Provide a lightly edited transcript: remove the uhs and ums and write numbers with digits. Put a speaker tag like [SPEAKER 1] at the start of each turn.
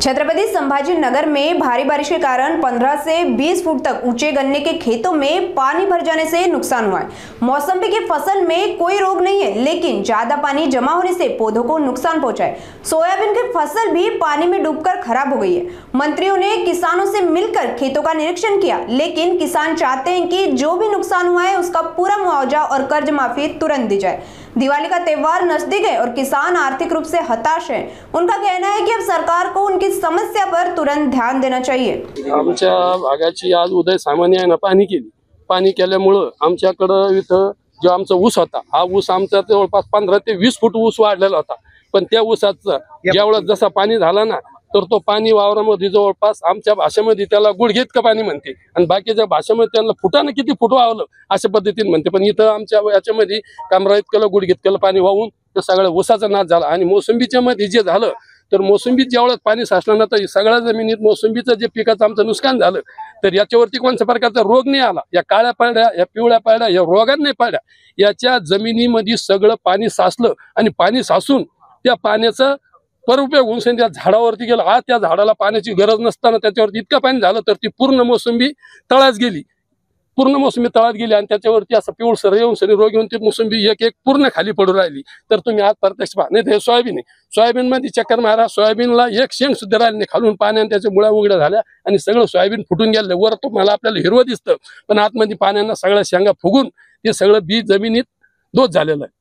[SPEAKER 1] छत्रपति संभाजी नगर में भारी बारिश के कारण 15 से 20 फुट तक ऊंचे गन्ने के खेतों में पानी भर जाने से नुकसान हुआ है। मौसम्बी की फसल में कोई रोग नहीं है, लेकिन ज्यादा पानी जमा होने से पौधों को नुकसान पहुंचा है। सोयाबीन की फसल भी पानी में डूबकर खराब हो गई है। मंत्रियों ने किसानों से मिलकर खेतों का निरीक्षण किया, लेकिन किसान चाहते हैं कि जो भी नुकसान हुआ है उसका पूरा मुआवजा और कर्ज माफी तुरंत दी जाए। दिवाली का त्योहार नजदीक है और किसान आर्थिक रूप से हताश हैं। उनका कहना है कि अब सरकार को उनकी समस्या पर तुरंत ध्यान देना चाहिए।
[SPEAKER 2] आमच्या भागाची आज उदय सामान्याने पाणी केल्यामुळे आमच्याकडे इथं जो आमचा ऊस होता, हा ऊस आमचा जवळपास 15 ते 20 फूट ऊस वाढलेला होता। पण त्या ऊसाचं ज्यावेळेस जसा पाणी झाला ना, तर तो पाणी वावरामध्ये जवळपास आमच्या भाषेमध्ये त्याला गुडघेइतकं पाणी म्हणते आणि बाकीच्या भाषेमध्ये त्यांना फुटानं किती फुट वावलं अशा पद्धतीने म्हणते। पण इथं आमच्या याच्यामध्ये कमराइतकं गुडघेइतकं पाणी वाहून ते सगळं ऊसाचा नाश झाला। आणि मोसंबीच्या मध्ये जे झालं, तर मोसंबीत ज्यावेळेस पाणी साचलं ना, तर सगळ्या जमिनीत मोसंबीचं जे पिकाचं आमचं नुकसान झालं, तर याच्यावरती कोणत्या प्रकारचा रोग नाही आला। या काळ्या पाड्या, या पिवळ्या पाड्या, या रोगांना नाही पाड्या, याच्या जमिनीमध्ये सगळं पाणी साचलं आणि पाणी साचून त्या पाण्याचं उपयोग होऊन त्या झाडावरती गेलं। आज त्या झाडाला पाण्याची गरज नसताना त्याच्यावरती इतकं पाणी झालं, तर ती पूर्ण मोसंबी तळात गेली, आणि त्याच्यावरती असं पिवळसर येऊन सनी रोग येऊन ती मोसंबी एक एक पूर्ण खाली पडू राहिली। तर तुम्ही आज प्रत्यक्ष पहा, नाही हे सोयाबीन आहे, सोयाबीन मध्ये चक्कर मारा, सोयाबीनला एक शेंग सुद्धा राहिली नाही, खालून पाण्याने त्याच्या मुळ्या उघड्या झाल्या आणि सगळं सोयाबीन फुटून गेलं। वर तुम्हाला आपल्याला हिरवं दिसतं, पण आतमध्ये पाण्यानं सगळ्या शेंगा फुगून ते सगळं बी जमिनीत दोष झालेलं आहे।